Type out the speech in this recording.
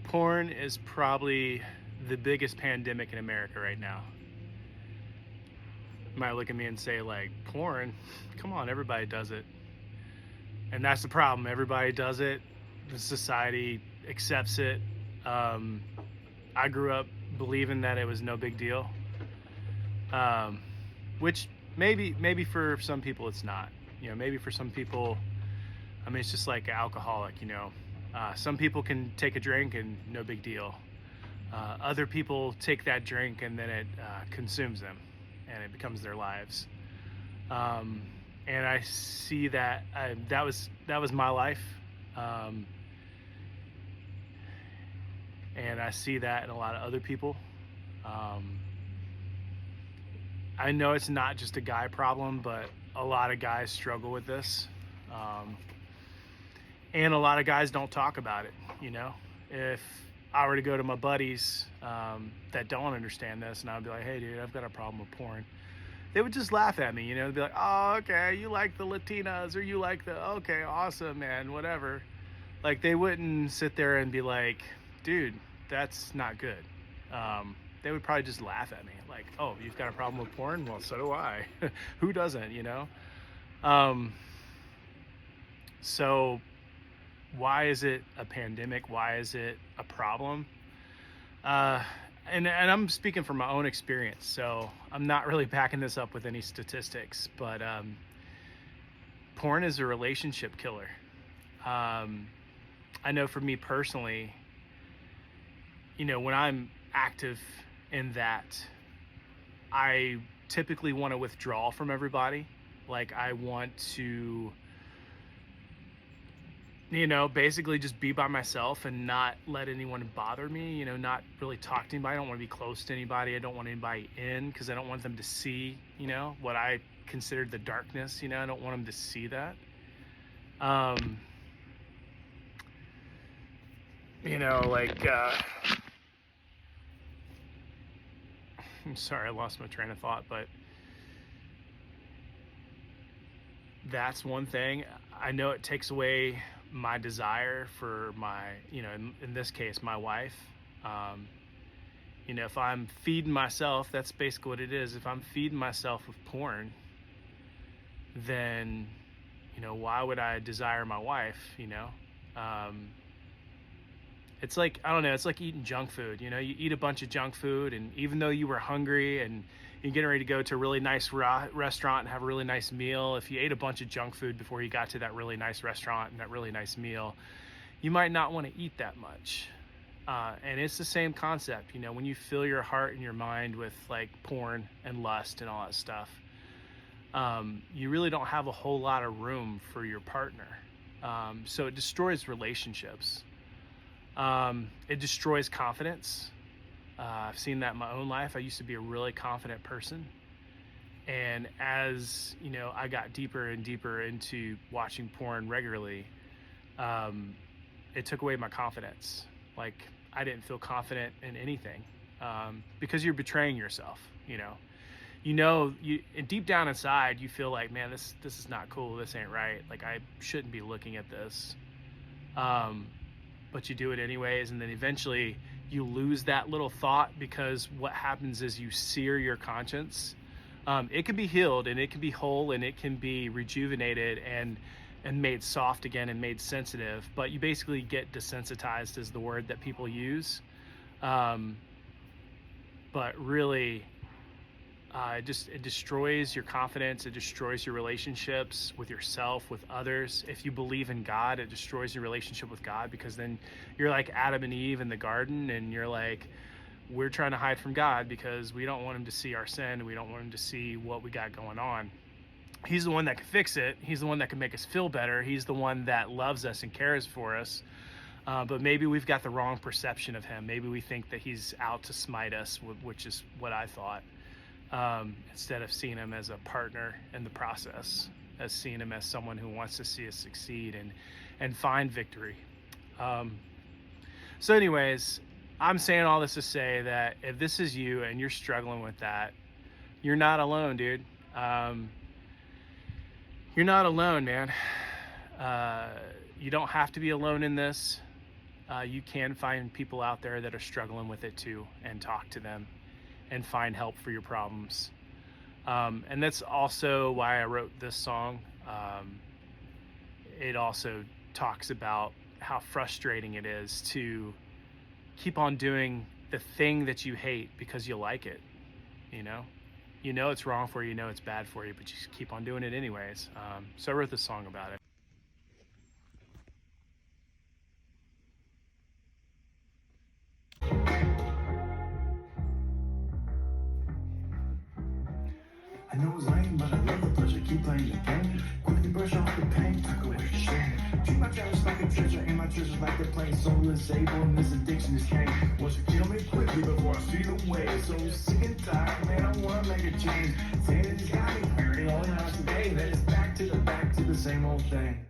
Porn is probably the biggest pandemic in America right now. You might look at me and say, like, porn? Come on, everybody does it. And that's the problem. Everybody does it. The society accepts it. Um, I grew up believing that it was no big deal, um, which maybe for some people it's not. Maybe for some people, I mean, it's just like alcoholic. Some people can take a drink and no big deal. Other people take that drink and then it consumes them, and it becomes their lives. And I see that that was my life, and I see that in a lot of other people. Um, I know it's not just a guy problem, but a lot of guys struggle with this, um, and a lot of guys don't talk about it. If I were to go to my buddies that don't understand this, and I'd be like, "Hey, dude, I've got a problem with porn," they would just laugh at me. They'd be like, "Oh, okay, you like the Latinas, or you like okay, awesome, man, whatever." Like, they wouldn't sit there and be like, "Dude, that's not good." They would probably just laugh at me, like, "Oh, you've got a problem with porn? Well, so do I." Who doesn't? Um, so why is it a pandemic? Why is it a problem? Uh, and I'm speaking from my own experience, so I'm not really backing this up with any statistics, but porn is a relationship killer. I know for me personally, when I'm active in that, I typically want to withdraw from everybody. Like, I want to, basically just be by myself and not let anyone bother me, not really talk to anybody. I don't want to be close to anybody. I don't want anybody in, because I don't want them to see, what I considered the darkness. I don't want them to see that. Like, I'm sorry, I lost my train of thought, but that's one thing. I know it takes away my desire for my, in this case, my wife. If I'm feeding myself, that's basically what it is. If I'm feeding myself with porn, then, why would I desire my wife? It's like, I don't know, it's like eating junk food. You eat a bunch of junk food, and even though you were hungry and you're getting ready to go to a really nice restaurant and have a really nice meal, if you ate a bunch of junk food before you got to that really nice restaurant and that really nice meal, you might not want to eat that much. And it's the same concept. When you fill your heart and your mind with like porn and lust and all that stuff, you really don't have a whole lot of room for your partner. So it destroys relationships. It destroys confidence. I've seen that in my own life. I used to be a really confident person. And as, I got deeper and deeper into watching porn regularly, it took away my confidence. Like, I didn't feel confident in anything, because you're betraying yourself. And deep down inside, you feel like, man, this is not cool. This ain't right. Like, I shouldn't be looking at this. But you do it anyways, and then eventually you lose that little thought, because what happens is you sear your conscience. It can be healed, and it can be whole, and it can be rejuvenated and made soft again and made sensitive, but you basically get desensitized, is the word that people use. But really, it destroys your confidence. It destroys your relationships with yourself, with others. If you believe in God, it destroys your relationship with God, because then you're like Adam and Eve in the garden, and you're like, we're trying to hide from God because we don't want him to see our sin, and we don't want him to see what we got going on. He's the one that can fix it. He's the one that can make us feel better. He's the one that loves us and cares for us. But maybe we've got the wrong perception of him. Maybe we think that he's out to smite us, which is what I thought. Instead of seeing him as a partner in the process, as seeing him as someone who wants to see us succeed and find victory. So anyways, I'm saying all this to say that if this is you and you're struggling with that, you're not alone, dude. You're not alone, man. You don't have to be alone in this. you can find people out there that are struggling with it too, and talk to them and find help for your problems. And that's also why I wrote this song. It also talks about how frustrating it is to keep on doing the thing that you hate because you like it. You know it's wrong for you, you know it's bad for you, but you just keep on doing it anyways. So I wrote this song about it. I know it's lame, but I love the pleasure. Keep playing the game. Quickly brush off the pain, tuck away the shame. Treat my challenge like a treasure, and my treasures like a plain soul is able, and this addiction is cane. Wants to kill me quickly before I see the way. So sick and tired, man, I wanna make a change. Saying it's got me hurting all the hours today. Then it's back to the same old thing.